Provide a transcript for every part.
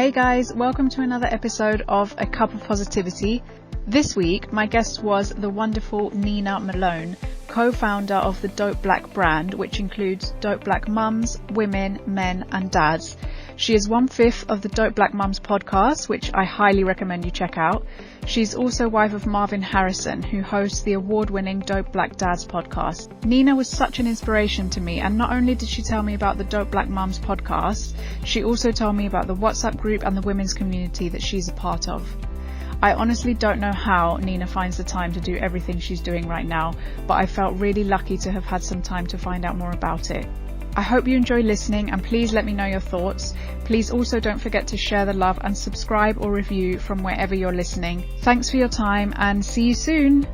Hey guys, welcome to another episode of A Cup of Positivity. This week, my guest was the wonderful Nina Malone, co-founder of the Dope Black brand, which includes Dope Black mums, women, men and dads. She is 1/5 of the Dope Black Mums podcast, which I highly recommend you check out. She's also wife of Marvyn Harrison, who hosts the award-winning Dope Black Dads podcast. Nina was such an inspiration to me, and not only did she tell me about the Dope Black Mums podcast, she also told me about the WhatsApp group and the women's community that she's a part of. I honestly don't know how Nina finds the time to do everything she's doing right now, but I felt really lucky to have had some time to find out more about it. I hope you enjoy listening, and please let me know your thoughts. Please also don't forget to share the love and subscribe or review from wherever you're listening. Thanks for your time and see you soon.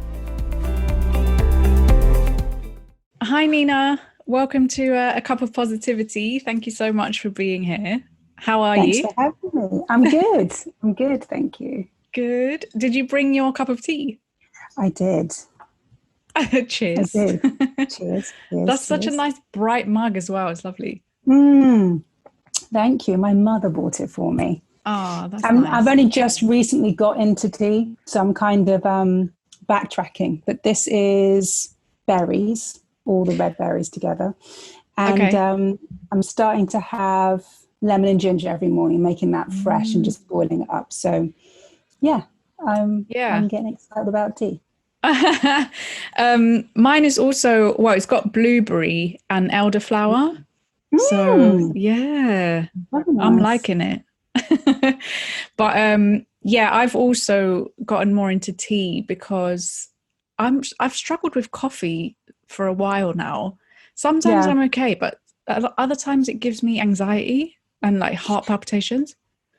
Hi Nina, welcome to A Cup of Positivity. Thank you so much for being here. How are you? Thanks for having me. I'm good. I'm good, thank you. Good. Did you bring your cup of tea? I did. Cheers. I did. Cheers. That's such a nice bright mug as well. It's lovely. Thank you. My mother bought it for me. Oh, that's nice. I've only just recently got into tea, so I'm kind of backtracking. But this is berries, all the red berries together. And okay. I'm starting to have lemon and ginger every morning, making that fresh and just boiling it up. So, I'm getting excited about tea. Mine is also, well, it's got blueberry and elderflower. So yeah, nice. I'm liking it. But I've also gotten more into tea because I've struggled with coffee for a while now. Sometimes I'm okay, but other times it gives me anxiety and like heart palpitations.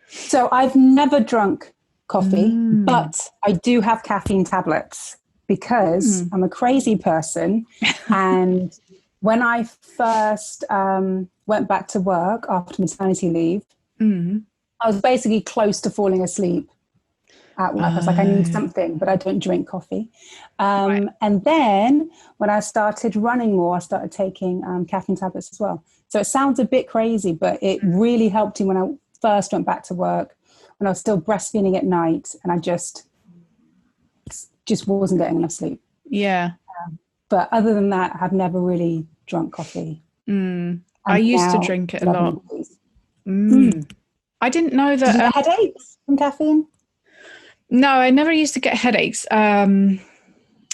So I've never drunk coffee, but I do have caffeine tablets because I'm a crazy person. And when I first went back to work after maternity leave, I was basically close to falling asleep at work. I was like, I need something, but I don't drink coffee. Right. And then when I started running more, I started taking caffeine tablets as well. So it sounds a bit crazy, but it really helped me when I first went back to work, when I was still breastfeeding at night, and I just wasn't getting enough sleep. Yeah. But other than that, I've never really drunk coffee. I used to drink it a lot. I didn't know that. Did you get headaches from caffeine? No, I never used to get headaches. I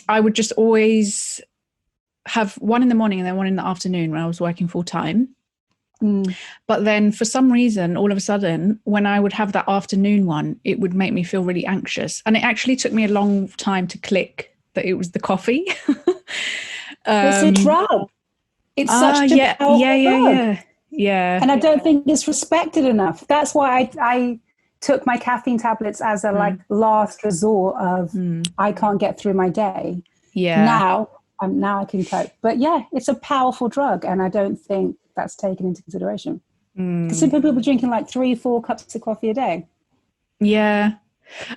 would just always have one in the morning and then one in the afternoon when I was working full time. But then for some reason, all of a sudden, when I would have that afternoon one, it would make me feel really anxious. And it actually took me a long time to click that it was the coffee. It's a drug. It's such a powerful drug. Yeah. And I don't think it's respected enough. That's why I took my caffeine tablets as a last resort of I can't get through my day. Yeah. Now I can cope. But it's a powerful drug, and I don't think that's taken into consideration. Because some people are drinking like 3-4 cups of coffee a day. Yeah.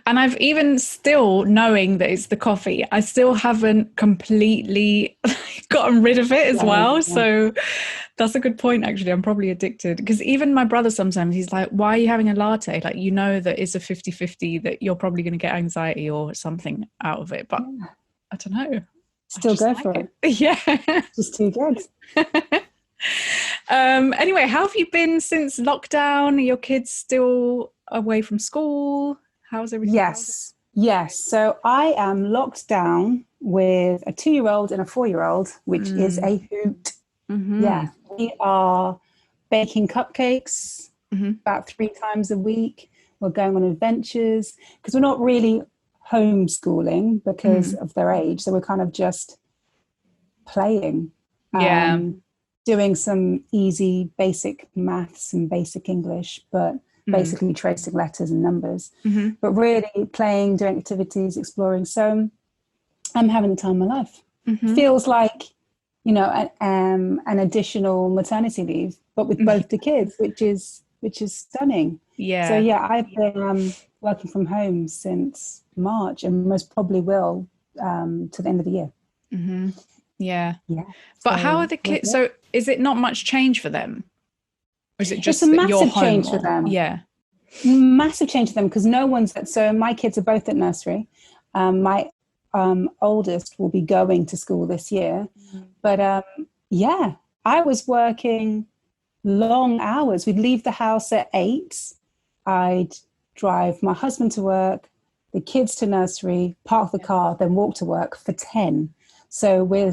And I've even still, knowing that it's the coffee, I still haven't completely gotten rid of it as well. Yeah. So that's a good point, actually. I'm probably addicted. Because even my brother sometimes, he's like, why are you having a latte? Like, you know that it's a 50-50, that you're probably going to get anxiety or something out of it. But I don't know. Still go for it. Yeah. Just too good. Anyway, how have you been since lockdown? Are your kids still away from school? How's everything? Yes. So I am locked down with a 2-year-old and a 4-year-old, which is a hoot. Yeah, we are baking cupcakes about 3 times a week. We're going on adventures because we're not really homeschooling because of their age. So we're kind of just playing. Doing some easy basic maths and basic English, but basically tracing letters and numbers, but really playing, doing activities, exploring. So I'm having the time of my life. Feels like, an additional maternity leave, but with both the kids, which is stunning. Yeah. So I've been working from home since March, and most probably will to the end of the year. Yeah. But how are the kids? So is it not much change for them? Or is it just it's a that you're massive home change more? for them? Yeah. Massive change to them because no one's so my kids are both at nursery. My oldest will be going to school this year, but yeah, I was working long hours. We'd leave the house at 8. I'd drive my husband to work, the kids to nursery, park the car, then walk to work for 10. So we're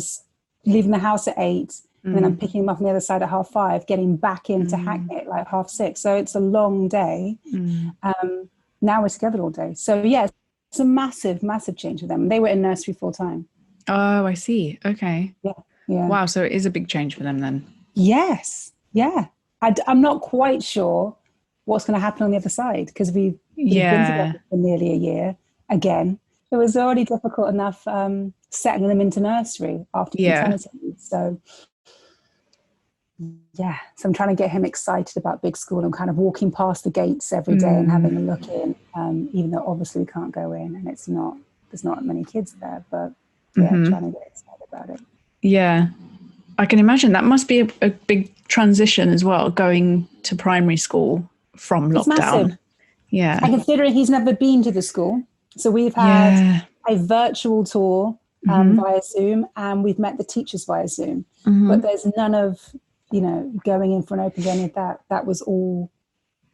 leaving the house at 8, and then I'm picking them up on the other side at 5:30, getting back into Hackney at like 6:30. So it's a long day. Now we're together all day. So yeah, it's a massive, massive change for them. They were in nursery full time. Oh, I see. Okay. Yeah. Wow. So it is a big change for them then. Yes. Yeah. I'm not quite sure what's going to happen on the other side because we've been together for nearly a year again. It was already difficult enough settling them into nursery after maternity leave. So yeah, so I'm trying to get him excited about big school and kind of walking past the gates every day and having a look in, even though obviously we can't go in and there's not many kids there, but trying to get excited about it. Yeah, I can imagine that must be a big transition as well, going to primary school from lockdown. Massive. Yeah. And considering he's never been to the school, so we've had a virtual tour via Zoom, and we've met the teachers via Zoom, but there's none of going in for an open day, any of that.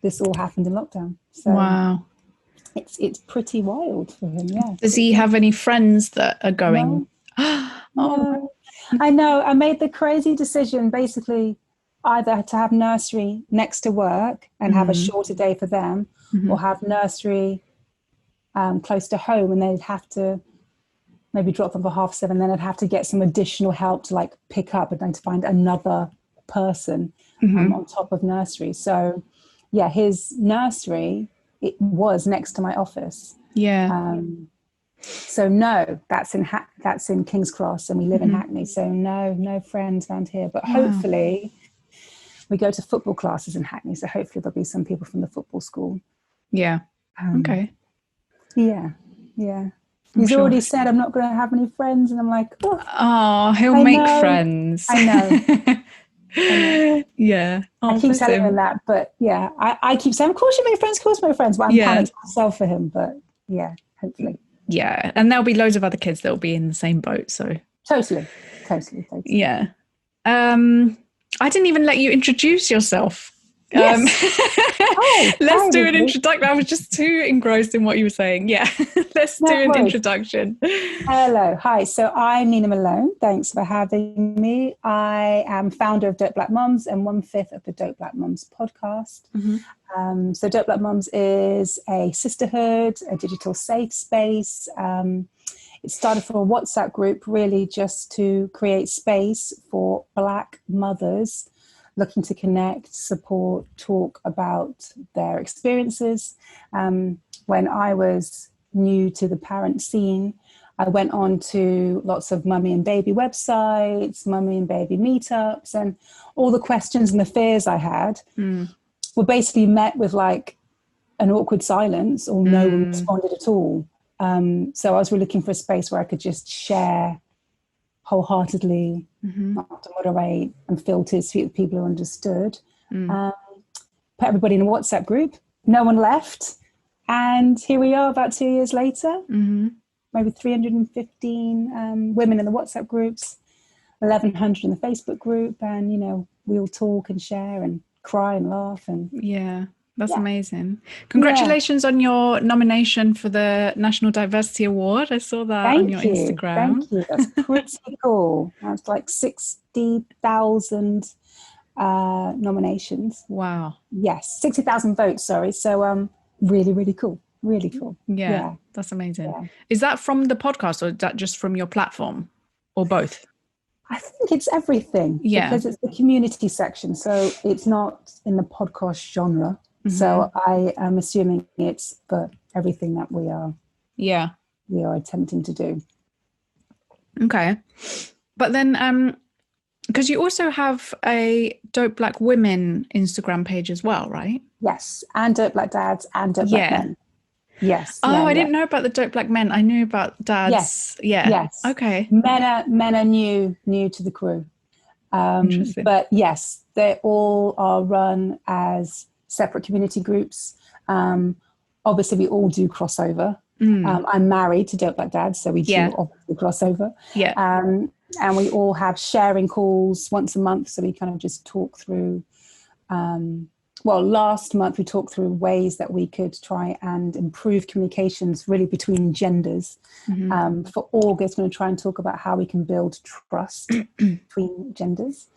This all happened in lockdown. So wow, it's pretty wild for him. Yeah. Does he have any friends that are going? No. I know. I made the crazy decision, basically, either to have nursery next to work and have a shorter day for them, or have nursery close to home, and they'd have to maybe drop them for 7:30. Then I'd have to get some additional help to like pick up and then to find another person on top of nursery. So yeah, his nursery, it was next to my office. Yeah. So no, that's in King's Cross, and we live in Hackney. So no friends around here. But hopefully, we go to football classes in Hackney. So hopefully there'll be some people from the football school. Yeah. Okay. Yeah. He's already said I'm not going to have any friends, and I'm like, he'll make friends. I know. Yeah. I keep telling him that, but yeah, I keep saying, of course you make friends, but I'm panicking myself for him. But yeah, hopefully. Yeah, and there'll be loads of other kids that will be in the same boat. So totally. Yeah. I didn't even let you introduce yourself. Yes. Let's do an introduction. I was just too engrossed in what you were saying. Yeah, let's do an introduction. Hello. Hi. So I'm Nina Malone. Thanks for having me. I am founder of Dope Black Mums and 1/5 of the Dope Black Mums podcast. So Dope Black Mums is a sisterhood, a digital safe space. It started from a WhatsApp group, really just to create space for Black mothers looking to connect, support, talk about their experiences. When I was new to the parent scene, I went on to lots of mummy and baby websites, mummy and baby meetups, and all the questions and the fears I had were basically met with like an awkward silence, or no one responded at all. So I was really looking for a space where I could just share wholeheartedly, not to moderate, and filter, speak with people who understood. Put everybody in a WhatsApp group. No one left. And here we are about 2 years later, maybe 315 women in the WhatsApp groups, 1,100 in the Facebook group. And, we all talk and share and cry and laugh. And that's amazing. Congratulations on your nomination for the National Diversity Award. I saw that on your Instagram. Thank you. That's pretty cool. That's like 60,000 nominations. Wow. Yes, 60,000 votes, sorry. So really, really cool. Really cool. Yeah. That's amazing. Yeah. Is that from the podcast, or is that just from your platform, or both? I think it's everything. Yeah. Because it's the community section. So it's not in the podcast genre. So I am assuming it's for everything that we are attempting to do. Okay. But then, because you also have a Dope Black Women Instagram page as well, right? Yes. And Dope Black Dads and Dope Black Men. Yes. Oh, I didn't know about the Dope Black Men. I knew about dads. Yes. Yeah. Yes. Okay. Men are new to the crew. Interesting. But yes, they all are run as separate community groups. Obviously, we all do crossover. I'm married to Dope Black Dad, so we do obviously crossover. Yeah. And we all have sharing calls once a month, so we kind of just talk through. Last month we talked through ways that we could try and improve communications really between genders. For August, we're going to try and talk about how we can build trust between genders.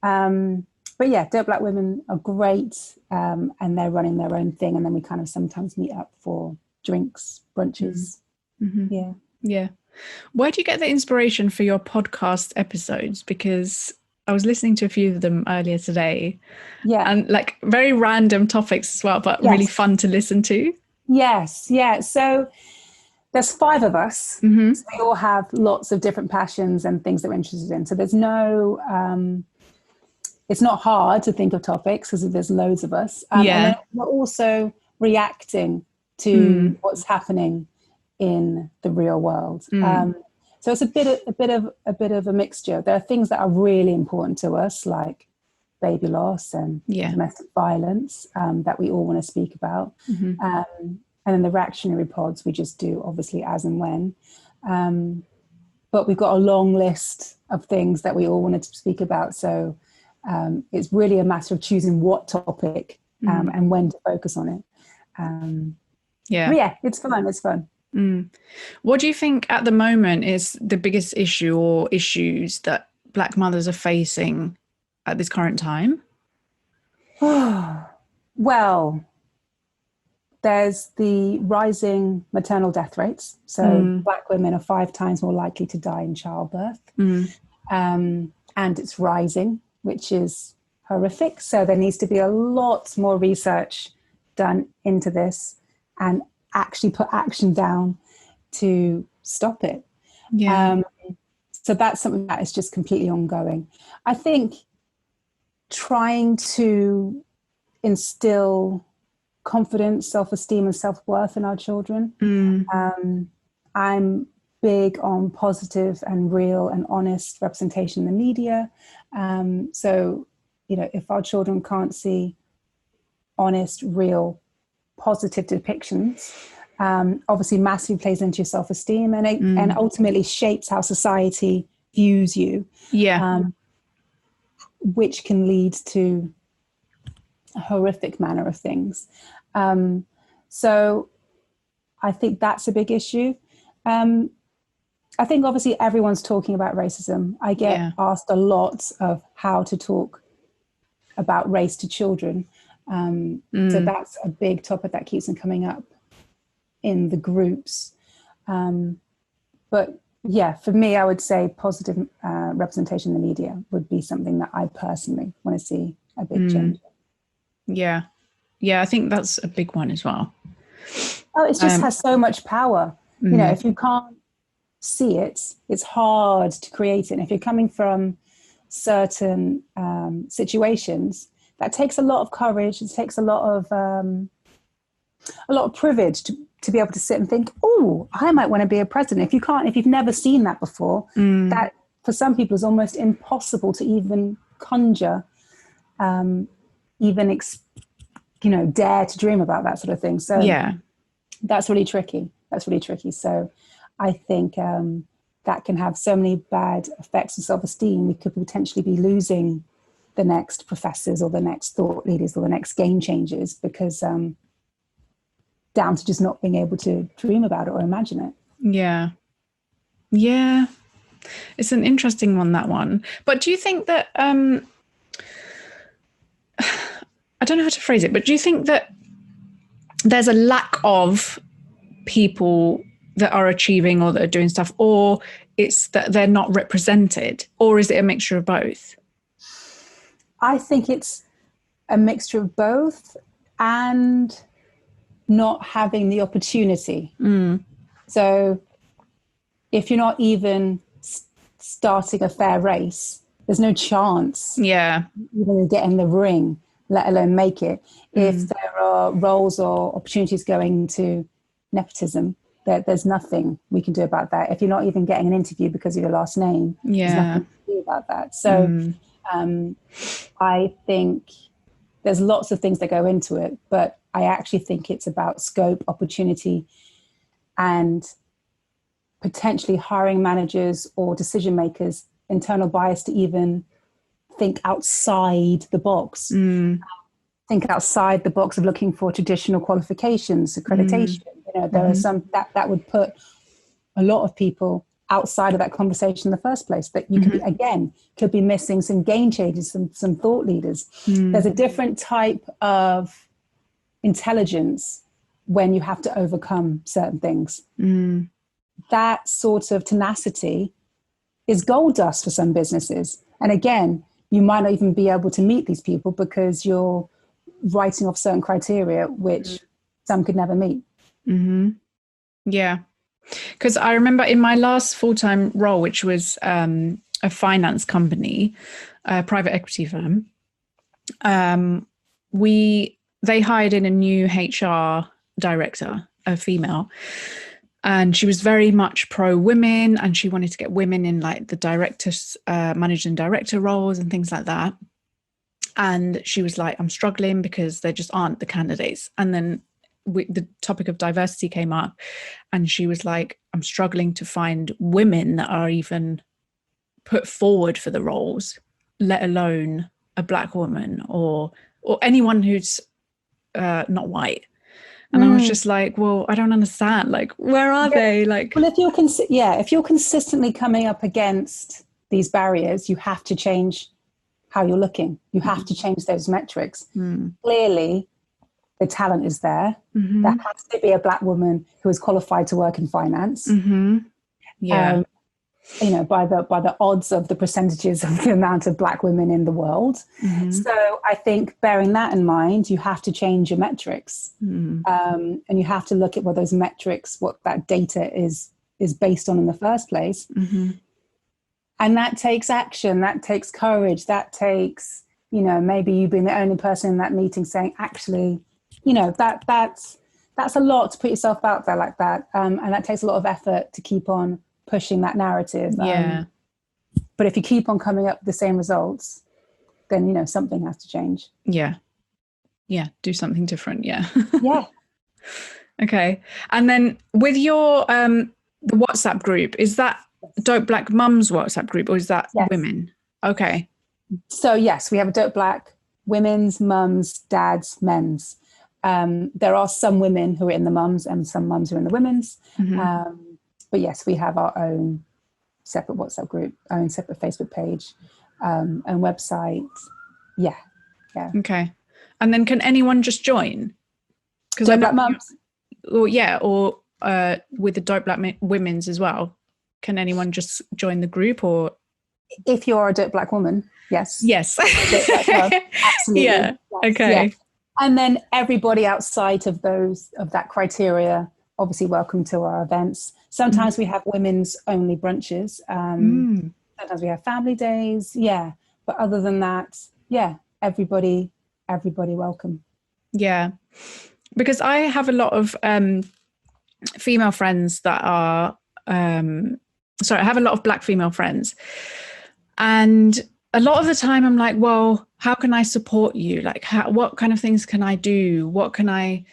But yeah, Dope Black women are great, and they're running their own thing. And then we kind of sometimes meet up for drinks, brunches. Yeah. Where do you get the inspiration for your podcast episodes? Because I was listening to a few of them earlier today. Yeah. And like very random topics as well, but really fun to listen to. Yes. Yeah. So there's 5 of us. So we all have lots of different passions and things that we're interested in. So there's no, it's not hard to think of topics because there's loads of us. And then we're also reacting to what's happening in the real world. So it's a bit of a mixture. There are things that are really important to us, like baby loss and domestic violence, that we all want to speak about. And then the reactionary pods we just do obviously as and when. But we've got a long list of things that we all wanted to speak about. So it's really a matter of choosing what topic and when to focus on it. But yeah, it's fun. What do you think at the moment is the biggest issue or issues that Black mothers are facing at this current time? Well, there's the rising maternal death rates. So Black women are 5 times more likely to die in childbirth. And it's rising, which is horrific. So there needs to be a lot more research done into this and actually put action down to stop it. So that's something that is just completely ongoing. I think trying to instill confidence, self-esteem and self-worth in our children. I'm big on positive and real and honest representation in the media. So, if our children can't see honest, real, positive depictions, obviously massively plays into your self-esteem and ultimately shapes how society views you, which can lead to a horrific manner of things. So I think that's a big issue. I think obviously everyone's talking about racism. I get asked a lot of how to talk about race to children. So that's a big topic that keeps on coming up in the groups. But yeah, for me, I would say positive representation in the media would be something that I personally want to see a big change. Yeah, I think that's a big one as well. Oh, it just has so much power. If you can't see it, it's hard to create it. And if you're coming from certain situations, that takes a lot of courage. It takes a lot of privilege to be able to sit and think, oh, I might want to be a president. If you've never seen that before, that for some people is almost impossible to even conjure, dare to dream about that sort of thing. So that's really tricky. So I think that can have so many bad effects on self-esteem. We could potentially be losing the next professors or the next thought leaders or the next game changers because down to just not being able to dream about it or imagine it. Yeah. It's an interesting one, that one. But do you think that, I don't know how to phrase it, but do you think that there's a lack of people that are achieving or that are doing stuff, or it's that they're not represented, or is it a mixture of both? I think it's a mixture of both and not having the opportunity. So if you're not even starting a fair race, there's no chance even to get in the ring, let alone make it. If there are roles or opportunities going to nepotism, there's nothing we can do about that. If you're not even getting an interview because of your last name, there's nothing to do about that. So I think there's lots of things that go into it, but I actually think it's about scope, opportunity, and potentially hiring managers or decision makers, internal bias to even think outside the box. Think outside the box of looking for traditional qualifications, accreditation. There are some that would put a lot of people outside of that conversation in the first place, that you could be missing some game changers, some thought leaders. There's a different type of intelligence when you have to overcome certain things. That sort of tenacity is gold dust for some businesses. And again, you might not even be able to meet these people because you're writing off certain criteria, which some could never meet. Yeah. Because I remember in my last full-time role, which was a finance company, a private equity firm, they hired in a new HR director, a female, and she was very much pro-women, and she wanted to get women in like the directors, managing director roles and things like that. And she was like, I'm struggling because there just aren't the candidates. And then the topic of diversity came up, and she was like, I'm struggling to find women that are even put forward for the roles, let alone a Black woman or anyone who's not white. And I was just like, well, I don't understand. Like, where are they? Like, well, if you're consistently coming up against these barriers, you have to change how you're looking. You have to change those metrics. Clearly, the talent is there. There has to be a Black woman who is qualified to work in finance. Yeah. By the odds of the percentages of the amount of Black women in the world. So I think bearing that in mind, you have to change your metrics. And you have to look at what those metrics, what that data is based on in the first place. And that takes action, that takes courage, that takes, maybe you being the only person in that meeting saying, actually, that's a lot to put yourself out there like that. And that takes a lot of effort to keep on pushing that narrative. But if you keep on coming up with the same results, then, something has to change. Yeah. Do something different. Yeah. Okay. And then with your, the WhatsApp group, is that Dope Black Mums WhatsApp group, or is that women? Okay. So yes, we have a Dope Black women's, mums, dads, men's. There are some women who are in the mums and some mums who are in the women's. But yes, we have our own separate WhatsApp group, our own separate Facebook page, and website. Yeah. Okay. And then can anyone just join? Because Dope Black Mums? Or with the Dope Black Women's as well. Can anyone just join the group, or? If you're a Dope Black woman, yes. Yes. Absolutely. Yeah. Yes. Okay. Yeah. And then everybody outside of that criteria, obviously welcome to our events. Sometimes we have women's only brunches. Sometimes we have family days. Yeah. But other than that, everybody welcome. Yeah. Because I have a lot of female friends that are, I have a lot of Black female friends. And a lot of the time I'm like, well, how can I support you? Like, what kind of things can I do? What can I,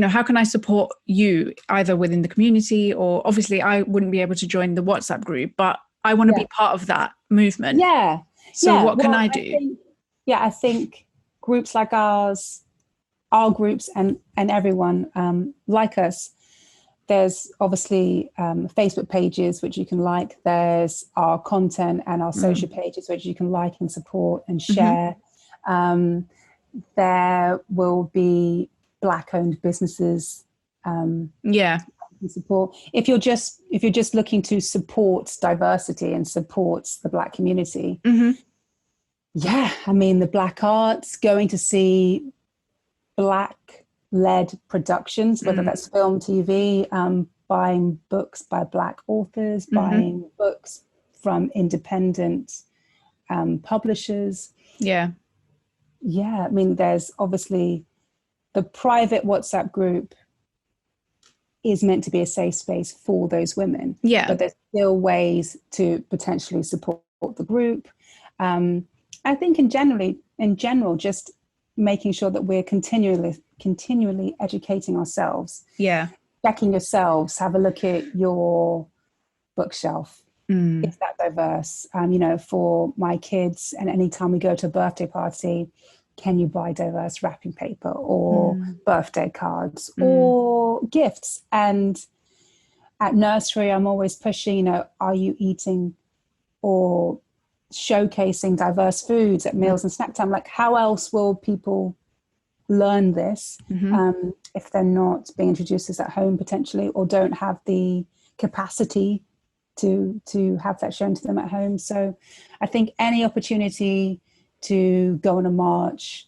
how can I support you either within the community, or obviously I wouldn't be able to join the WhatsApp group, but I want to be part of that movement. Yeah. So what can I do? I think groups like ours, our groups and everyone like us, there's obviously Facebook pages which you can like. There's our content and our social pages which you can like and support and share. There will be Black-owned businesses. Support. If you're just looking to support diversity and support the Black community, the Black arts, going to see Black-led productions, whether that's film, TV, buying books by Black authors, buying books from independent publishers. There's obviously the private WhatsApp group is meant to be a safe space for those women. But there's still ways to potentially support the group. I think in general, just making sure that we're continually educating ourselves. Yeah. Checking yourselves, have a look at your bookshelf. Is that diverse? For my kids, and anytime we go to a birthday party, can you buy diverse wrapping paper or birthday cards or gifts? And at nursery, I'm always pushing, are you eating or showcasing diverse foods at meals and snack time? Like, how else will people learn this if they're not being introduced to this at home potentially, or don't have the capacity to have that shown to them at home? So I think any opportunity to go on a march,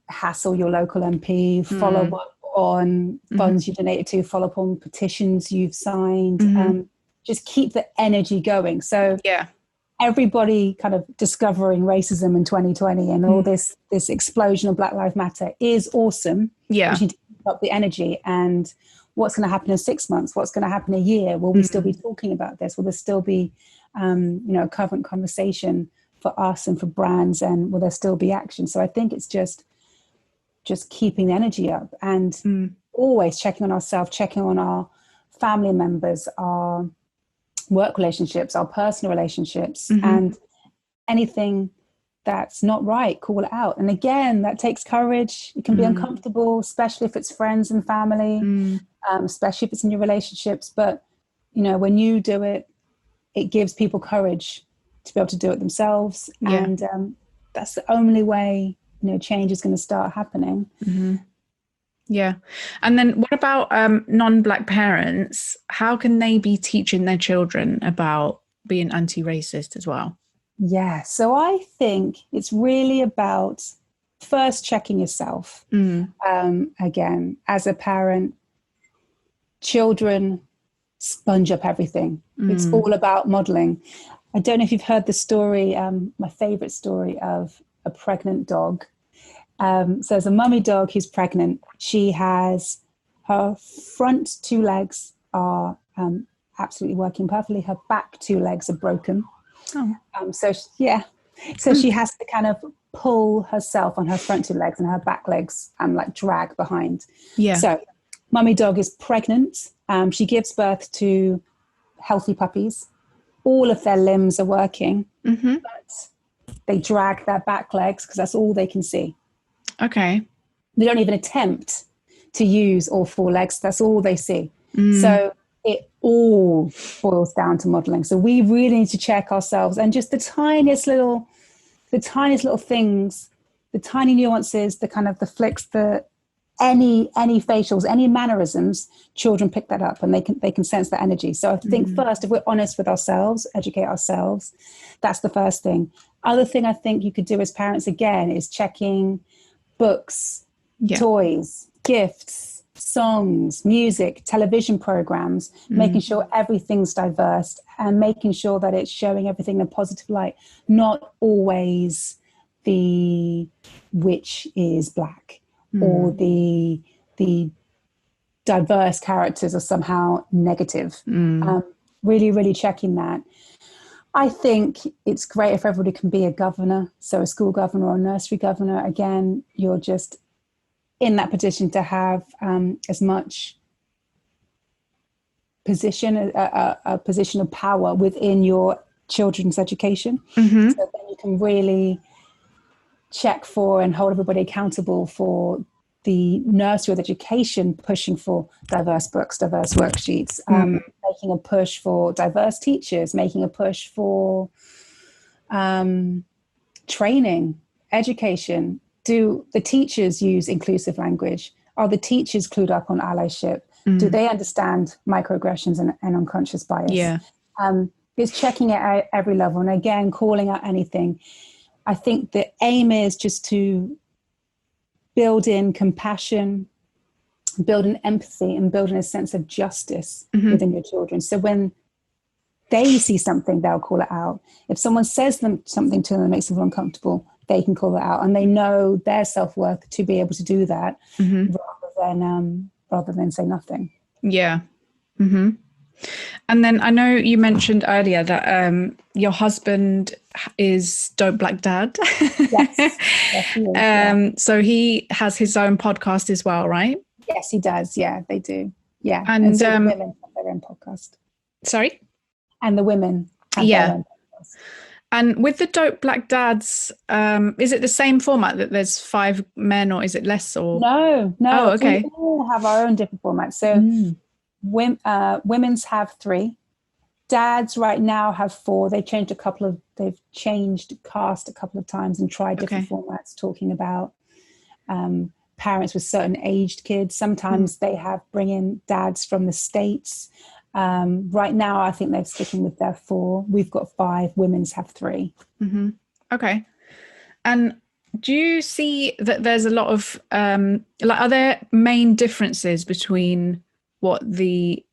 hassle your local MP, follow up on funds you've donated to, follow up on petitions you've signed, just keep the energy going. So everybody kind of discovering racism in 2020 and all this explosion of Black Lives Matter is awesome. Yeah. But you need to keep up the energy. And what's going to happen in 6 months? What's going to happen in a year? Will we still be talking about this? Will there still be, a current conversation for us and for brands? And will there still be action? So I think it's just keeping the energy up and always checking on ourselves, checking on our family members, our work relationships, our personal relationships, and anything that's not right, call it out. And again, that takes courage. It can be uncomfortable, especially if it's friends and family, especially if it's in your relationships. But, when you do it, it gives people courage to be able to do it themselves. Yeah. And that's the only way, change is going to start happening. Yeah. And then what about non-Black parents? How can they be teaching their children about being anti-racist as well? Yeah. So I think it's really about first checking yourself. Again, as a parent, children sponge up everything. It's all about modeling. I don't know if you've heard the story, my favorite story of a pregnant dog. So there's a mummy dog who's pregnant. She has her front 2 legs are absolutely working perfectly. Her back 2 legs are broken. So she has to kind of pull herself on her front 2 legs, and her back legs drag behind. Yeah. So mummy dog is pregnant. She gives birth to healthy puppies. All of their limbs are working, but they drag their back legs because that's all they can see. Okay. They don't even attempt to use all 4 legs. That's all they see. So it all boils down to modeling. So we really need to check ourselves, and just the tiniest little things, the tiny nuances, the kind of the flicks, any facials, any mannerisms, children pick that up and they can sense that energy. So I think first, if we're honest with ourselves, educate ourselves, that's the first thing. Other thing I think you could do as parents again is checking books, toys, gifts, songs, music, television programs, making sure everything's diverse and making sure that it's showing everything in a positive light, not always the witch is Black or the diverse characters are somehow negative. Really, really checking that. I think it's great if everybody can be a governor, so a school governor or a nursery governor. Again, you're just in that position to have as much position, a position of power within your children's education. So then you can really check for and hold everybody accountable for the nursery of education, pushing for diverse books, diverse worksheets, making a push for diverse teachers, making a push for training, education. Do the teachers use inclusive language? Are the teachers clued up on allyship? Do they understand microaggressions and unconscious bias? Yeah. It's checking it at every level. And again, calling out anything. I think the aim is just to build in compassion, build in empathy, and build in a sense of justice within your children. So when they see something, they'll call it out. If someone says something to them that makes them feel uncomfortable, they can call it out. And they know their self-worth to be able to do that rather than say nothing. Yeah. And then I know you mentioned earlier that your husband is Dope Black Dad. Yes, yes, he is, yeah. So he has his own podcast as well, right? Yes, he does. Yeah, they do. Yeah, And so the women have their own podcast. Sorry? And the women have their own podcast. And with the Dope Black Dads, is it the same format that there's 5 men, or is it less? Or No. Oh, okay. We all have our own different formats. So women's have 3. Dads right now have 4. They've changed cast a couple of times and tried different formats, talking about parents with certain aged kids. Sometimes they bring in dads from the States. Right now, I think they're sticking with their 4. We've got 5. Women's have 3. Mm-hmm. Okay. And do you see that there's a lot of are there main differences between what the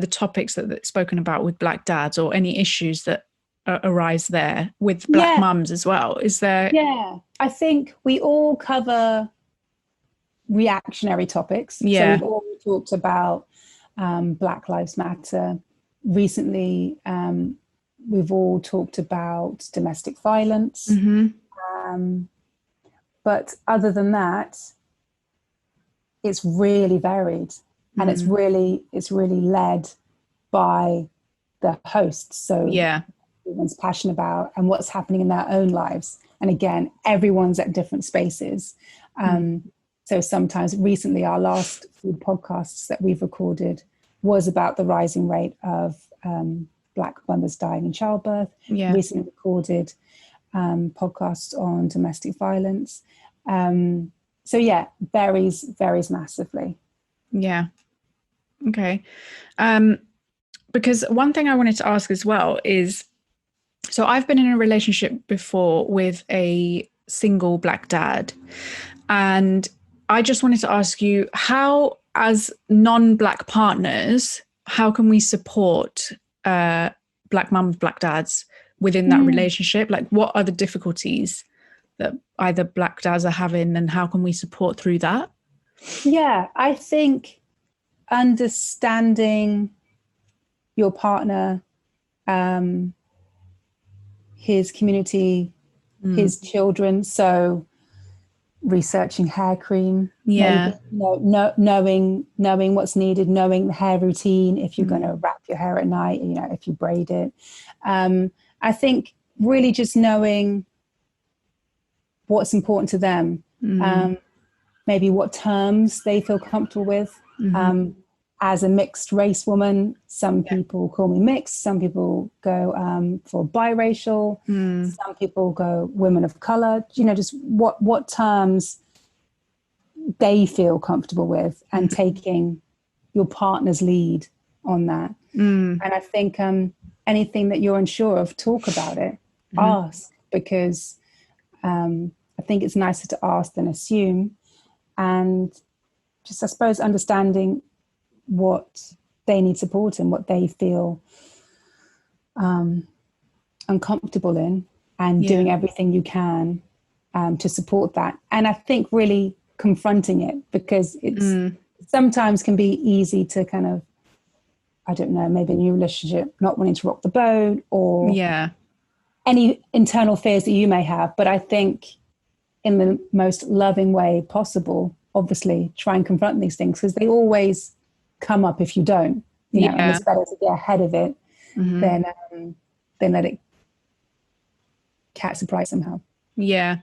topics that are spoken about with Black dads, or any issues that arise there with Black mums as well? Is there? Yeah, I think we all cover reactionary topics. Yeah. So we've all talked about Black Lives Matter. Recently, we've all talked about domestic violence. Mm-hmm. But other than that, it's really varied, and it's really led by the hosts. So everyone's passionate about and what's happening in their own lives. And again, everyone's at different spaces. So sometimes, recently, our last few podcasts that we've recorded was about the rising rate of Black mothers dying in childbirth. Yeah. Recently recorded podcasts on domestic violence. So yeah, varies massively. Yeah. Okay. Because one thing I wanted to ask as well is, so I've been in a relationship before with a single Black dad, and I just wanted to ask you, how, as non-Black partners, how can we support Black mums, Black dads within that relationship? Like, what are the difficulties that either Black dads are having, and how can we support through that? Yeah, I think understanding your partner, his community, his children. So researching hair cream, maybe, knowing what's needed, knowing the hair routine, if you're going to wrap your hair at night, if you braid it. I think really just knowing what's important to them, maybe what terms they feel comfortable with. As a mixed race woman, some people call me mixed, some people go for biracial, some people go women of color, just what terms they feel comfortable with, and taking your partner's lead on that. And I think anything that you're unsure of, talk about it, ask, because I think it's nicer to ask than assume. And just, I suppose, understanding what they need support in, what they feel uncomfortable in, and doing everything you can to support that. And I think really confronting it, because it's sometimes can be easy to kind of, I don't know, maybe in your relationship, not wanting to rock the boat, or any internal fears that you may have. But I think in the most loving way possible, obviously try and confront these things, because they always come up if you don't, and it's better to get ahead of it than let it catch the price somehow. Yeah.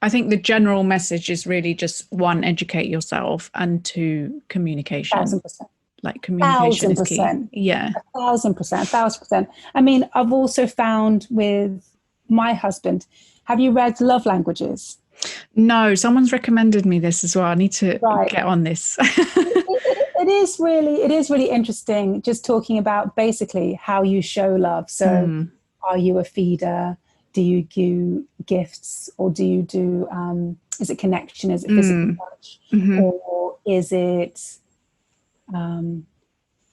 I think the general message is really just, 1, educate yourself, and 2, communication. 1,000%. Like, communication is key. Yeah. 1,000%. I mean, I've also found with my husband, have you read Love Languages? No, someone's recommended me this as well. I need to get on this. It is really interesting, just talking about basically how you show love. So are you a feeder? Do you do gifts, or do you do, is it connection? Is it physical touch? Or is it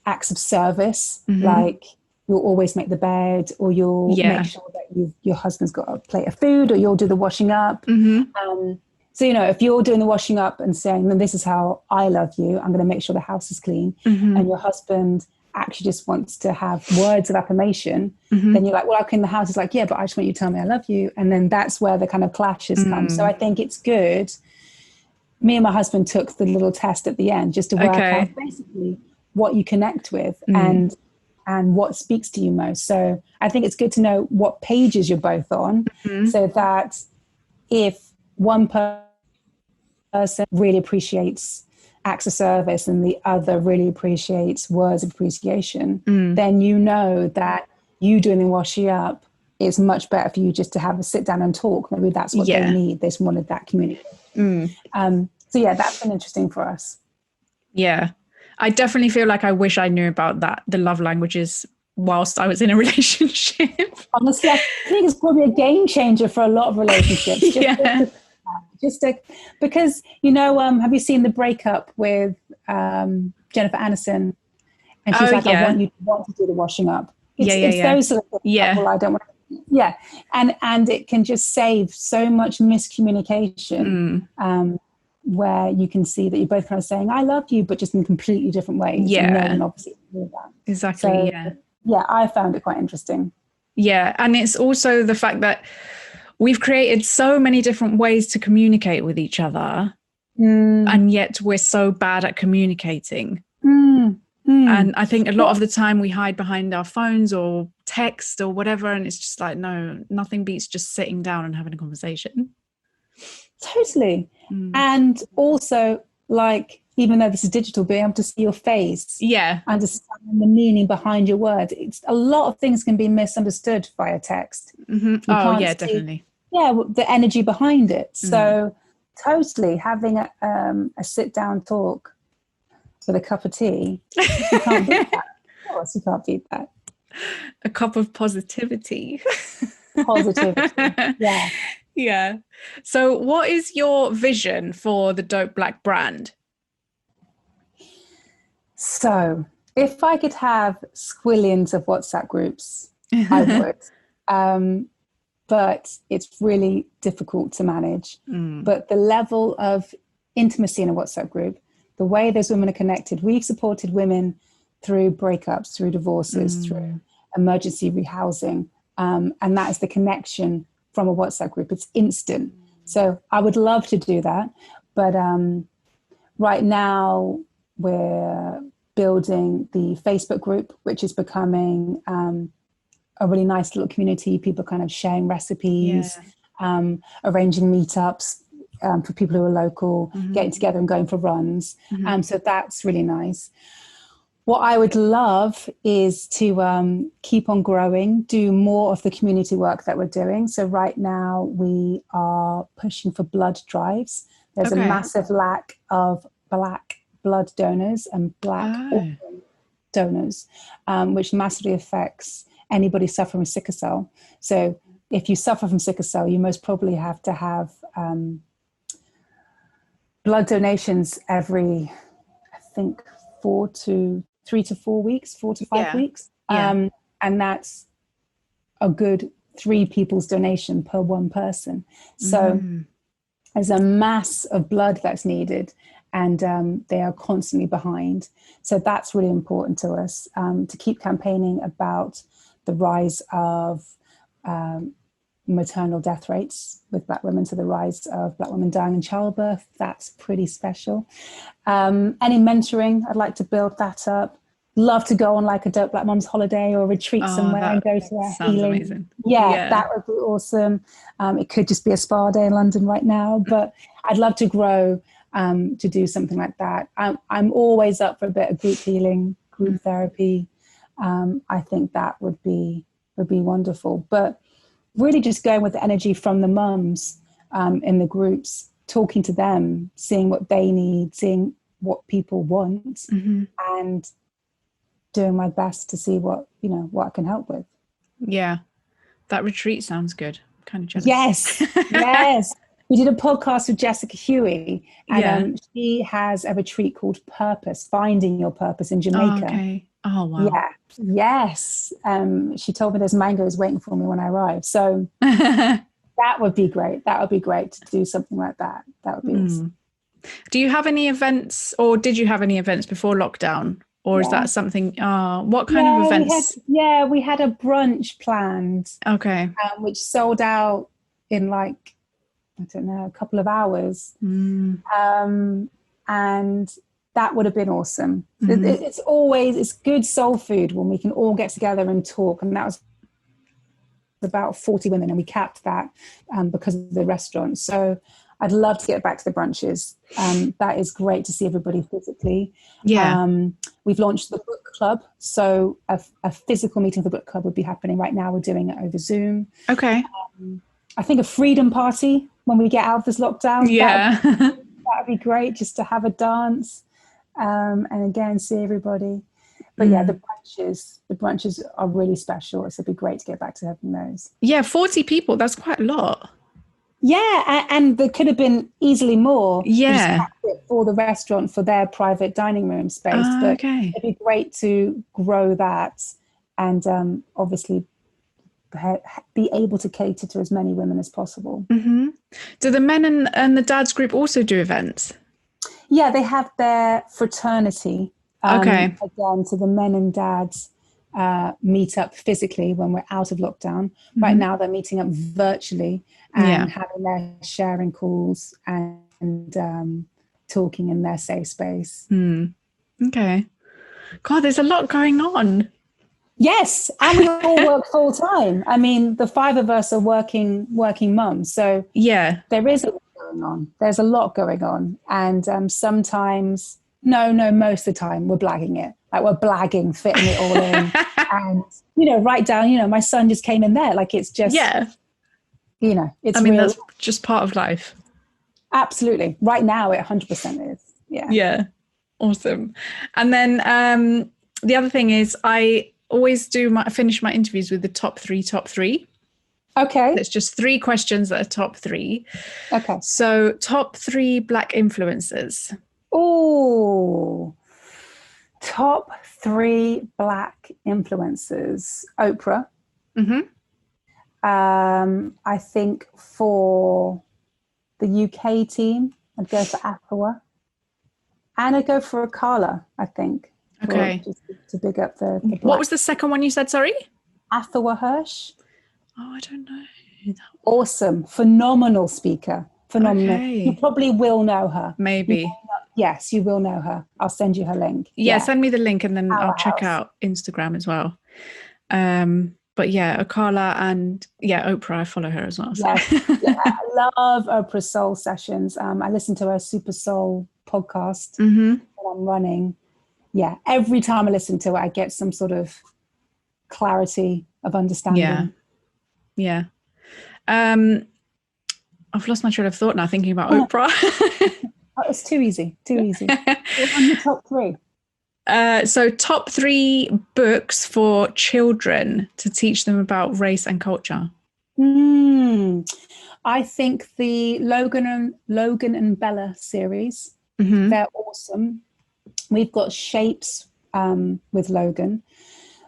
acts of service? Like, you'll always make the bed, or you'll make sure that your husband's got a plate of food, or you'll do the washing up. So, if you're doing the washing up and saying, then this is how I love you, I'm going to make sure the house is clean, and your husband actually just wants to have words of affirmation, then you're like, well, okay, in the house is like, yeah, but I just want you to tell me I love you. And then that's where the kind of clashes come. So I think it's good. Me and my husband took the little test at the end just to work out basically what you connect with and what speaks to you most. So I think it's good to know what pages you're both on, so that if one person really appreciates acts of service and the other really appreciates words of appreciation, then you know that you doing the washing up is much better for you just to have a sit down and talk. Maybe that's what they need. They just wanted that communication. So yeah, that's been interesting for us. Yeah, I definitely feel like I wish I knew about that, the love languages, whilst I was in a relationship. Honestly, I think it's probably a game changer for a lot of relationships. Because, you know, have you seen the breakup with Jennifer Aniston? And she's I want to do the washing up. It's those sort of things. Like, well, I don't want to. Yeah. And it can just save so much miscommunication where you can see that you're both kind of saying, I love you, but just in completely different ways. Yeah. And no one obviously knew that. Exactly. So, yeah, I found it quite interesting. Yeah. And it's also the fact that we've created so many different ways to communicate with each other. And yet we're so bad at communicating. And I think a lot of the time we hide behind our phones or text or whatever. And it's just like, no, nothing beats just sitting down and having a conversation. Totally. And also, like, even though this is digital, being able to see your face, understand the meaning behind your words. It's a lot of things can be misunderstood via text. Oh, yeah, definitely. Yeah, the energy behind it. So totally having a sit down talk with a cup of tea, you can't beat that. Of course, you can't beat that. A cup of positivity. Positivity. Yeah. Yeah. So what is your vision for the Dope Black brand? So if I could have squillions of WhatsApp groups, I would. But it's really difficult to manage. But the level of intimacy in a WhatsApp group, the way those women are connected, we've supported women through breakups, through divorces, through emergency rehousing. And that is the connection from a WhatsApp group. It's instant. So I would love to do that. But right now we're building the Facebook group, which is becoming a really nice little community. People kind of sharing recipes, arranging meetups for people who are local, getting together and going for runs. So that's really nice. What I would love is to keep on growing, do more of the community work that we're doing. So right now we are pushing for blood drives. There's a massive lack of Black blood donors and Black organ donors, which massively affects anybody suffering with sickle cell. So if you suffer from sickle cell, you most probably have to have blood donations every, I think, 3 to 4 weeks, 4 to 5 weeks. And that's a good 3 people's donation per one person. So there's a mass of blood that's needed, and they are constantly behind. So that's really important to us, to keep campaigning about the rise of maternal death rates with Black women, so the rise of Black women dying in childbirth. That's pretty special. Any mentoring, I'd like to build that up. Love to go on like a Dope Black Mums holiday or retreat somewhere and go to a healing. Amazing. Yeah, that would be awesome. It could just be a spa day in London right now, but I'd love to grow to do something like that. I'm always up for a bit of group healing, group therapy. I think that would be wonderful. But really just going with the energy from the mums in the groups, talking to them, seeing what they need, seeing what people want, and doing my best to see what I can help with. Yeah, that retreat sounds good. I'm kind of jealous. Yes. We did a podcast with Jessica Huey, and she has a retreat called Purpose, Finding Your Purpose in Jamaica. Oh, okay. Oh, wow. Yeah. Yes. She told me there's mangoes waiting for me when I arrive. So that would be great. That would be great to do something like that. That would be awesome. Do you have any events, or did you have any events before lockdown? or is that something, what kind of events? We had a brunch planned. Okay. Which sold out in like, I don't know, a couple of hours. And that would have been awesome. It's good soul food when we can all get together and talk. And that was about 40 women, and we capped that because of the restaurant. So I'd love to get back to the brunches. That is great to see everybody physically. We've launched the book club. So a physical meeting of the book club would be happening right now. We're doing it over Zoom. Okay. I think a freedom party when we get out of this lockdown. Yeah. That would be great, just to have a dance and again, see everybody. But yeah, the brunches are really special. So it'd be great to get back to having those. Yeah, 40 people. That's quite a lot. Yeah, and there could have been easily more. Yeah. For the restaurant, for their private dining room space. But it'd be great to grow that and obviously be able to cater to as many women as possible. Do the men and the dads group also do events? Yeah, they have their fraternity. Again, so the men and dads meet up physically when we're out of lockdown. Right now, they're meeting up virtually and having their sharing calls and talking in their safe space. Okay. God, there's a lot going on. Yes, and we all work full time. I mean, the 5 of us are working mums. So there is a lot going on. There's a lot going on. And sometimes, most of the time we're blagging it. Like we're blagging, fitting it all in. And, right down, my son just came in there. Like it's just, it's that's just part of life. Absolutely. Right now it 100% is. Yeah. Yeah. Awesome. And then the other thing is I always finish my interviews with the top three. Okay. It's just 3 questions that are top 3. Okay. So top 3 Black influencers. Oh, top 3 Black influencers. Oprah. I think for the UK team, I'd go for Afua. And I'd go for Akala, I think. Okay. Just to big up the Black. What was the second one you said, sorry? Afua Hirsch. Oh, I don't know. Awesome. Phenomenal speaker. Phenomenal. Okay. You probably will know her. Maybe. Yes, you will know her. I'll send you her link. Yeah, send me the link and then I'll check out Instagram as well. But yeah, Akala and Oprah, I follow her as well. So. Yes. I love Oprah's Soul Sessions. I listen to her Super Soul podcast when I'm running. Yeah, every time I listen to it, I get some sort of clarity of understanding. Yeah. I've lost my train of thought now thinking about Oprah. It's too easy. What on your top 3? So top 3 books for children to teach them about race and culture. I think the Logan and Bella series, they're awesome. We've got Shapes with Logan.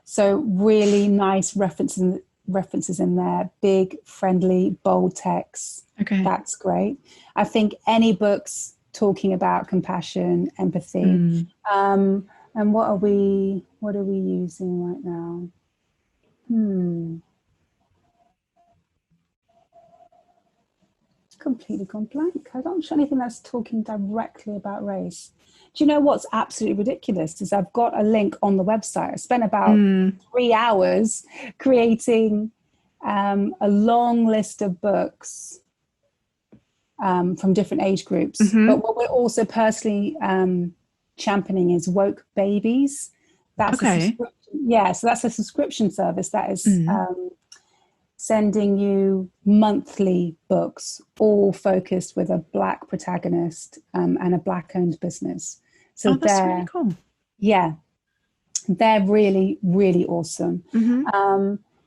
So really nice references in there, big, friendly, bold text. Okay. That's great. I think any books talking about compassion, empathy. And what are we using right now? Completely gone blank. I don't show anything that's talking directly about race. Do you know what's absolutely ridiculous is I've got a link on the website. I spent about 3 hours creating a long list of books from different age groups. But what we're also personally championing is Woke Babies. That's a subscription. So that's a subscription service that is sending you monthly books, all focused with a Black protagonist and a Black-owned business. So that's really cool. Yeah, they're really, really awesome.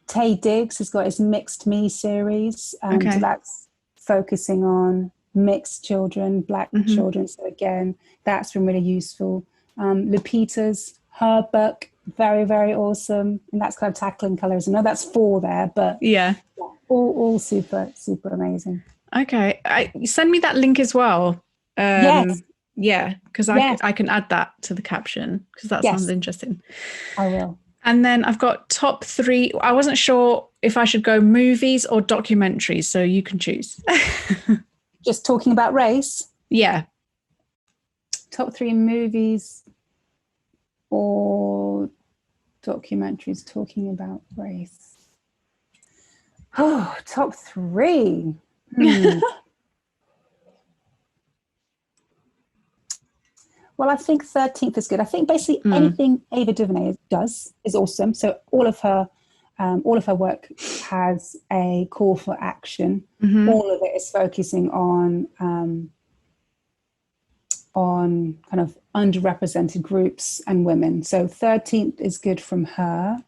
Tay Diggs has got his Mixed Me series. So that's focusing on mixed children, Black children. So again, that's been really useful. Lupita's, her book, very, very awesome. And that's kind of tackling colours. I know that's 4 there, but all super, super amazing. Okay. Send me that link as well. Yes. Yeah, because I can add that to the caption because that sounds interesting. I will. And then I've got top 3. I wasn't sure if I should go movies or documentaries, so you can choose. Just talking about race? Yeah. Top 3 movies or documentaries talking about race? Oh, top 3. Well, I think 13th is good. I think basically anything Ava DuVernay does is awesome. So all of her work has a call for action. All of it is focusing on kind of underrepresented groups and women. So 13th is good from her.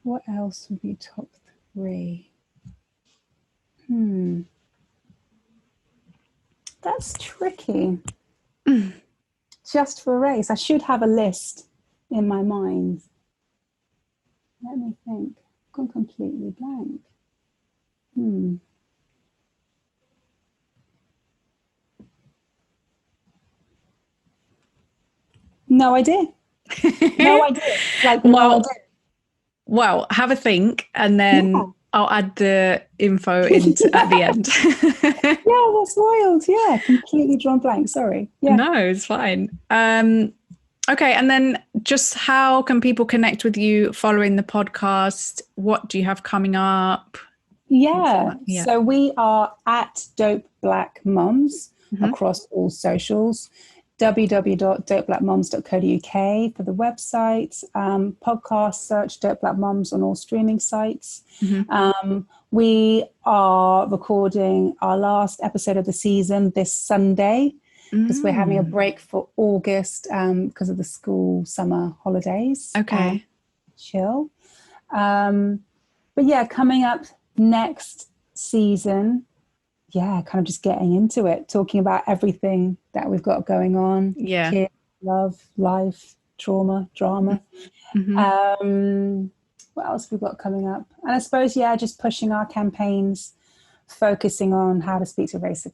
What else would be top 3? That's tricky. Just for race. I should have a list in my mind. Let me think. I've gone completely blank. No idea. No idea. No idea. Well, have a think and then I'll add the info into at the end. Yeah, that's wild. Yeah, completely drawn blank. Sorry. Yeah. No, it's fine. Okay, and then just how can people connect with you following the podcast? What do you have coming up? Yeah. So we are at Dope Black Mums across all socials. www.dopeblackmoms.co.uk for the website. Podcast, search Dope Black Mums on all streaming sites. We are recording our last episode of the season this Sunday because we're having a break for August because of the school summer holidays. Okay. Chill. But yeah, coming up next season, kind of just getting into it, talking about everything that we've got going on. Yeah. Kids, love, life, trauma, drama. What else have we got coming up? And I suppose, just pushing our campaigns, focusing on how to speak to race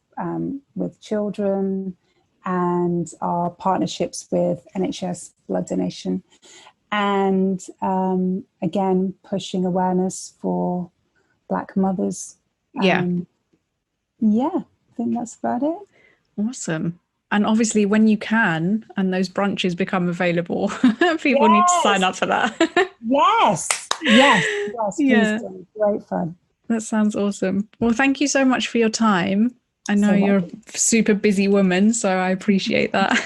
with children and our partnerships with NHS blood donation. And again, pushing awareness for Black mothers. I think that's about it. Awesome. And obviously when you can and those brunches become available, people need to sign up for that. Yes, please do. Great fun. That sounds awesome. Well, thank you so much for your time. I know you're a super busy woman, so I appreciate that.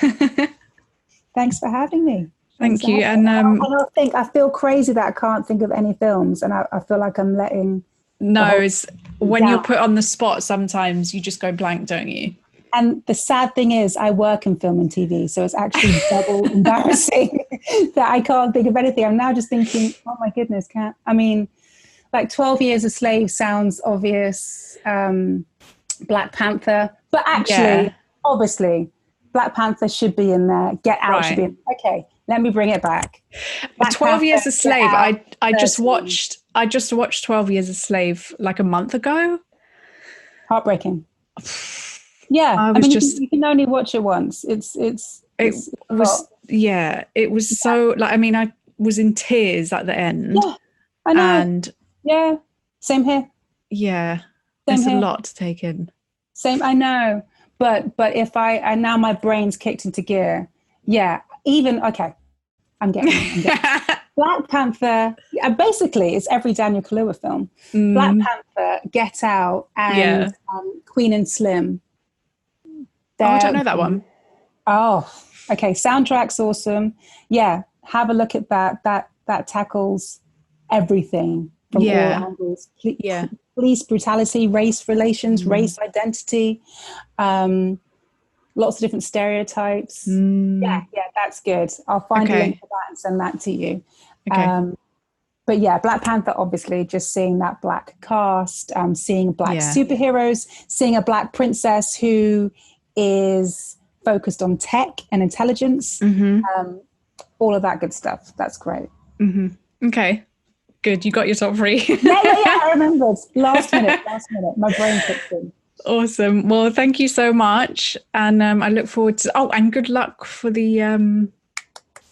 Thanks for having me. Thank you. And I feel crazy that I can't think of any films, and I feel like I'm letting. No, it's when you're put on the spot, sometimes you just go blank, don't you? And the sad thing is I work in film and TV, so it's actually double embarrassing that I can't think of anything. I'm now just thinking, oh my goodness, like 12 Years a Slave sounds obvious, Black Panther, but actually, obviously, Black Panther should be in there, Get Out should be in there. Okay, let me bring it back. 12 Years a Slave, I just watched 12 Years a Slave like a month ago. Heartbreaking. Yeah, you can only watch it once. It was so like, I was in tears at the end. Yeah, I know. And same here. Yeah, it's a lot to take in. Same, I know. But if now my brain's kicked into gear. Yeah, I'm getting Black Panther. Basically, it's every Daniel Kaluuya film. Black Panther, Get Out, and Queen and Slim. I don't know that one. Oh, okay. Soundtrack's awesome. Yeah, have a look at that. That tackles everything from all angles. Police brutality, race relations, race identity, lots of different stereotypes. Yeah, that's good. I'll find a link for that and send that to you. Okay. But yeah, Black Panther, obviously, just seeing that Black cast, seeing Black superheroes, seeing a Black princess who is focused on tech and intelligence, all of that good stuff. That's great. Okay, good. You got your top 3. Yeah, I remembered. Last minute. My brain kicked in. Awesome. Well, thank you so much. And I look forward to, and good luck for the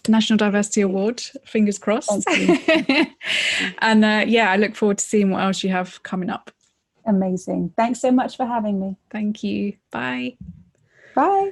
National Diversity Award. Fingers crossed. And I look forward to seeing what else you have coming up. Amazing. Thanks so much for having me. Thank you. Bye. Bye.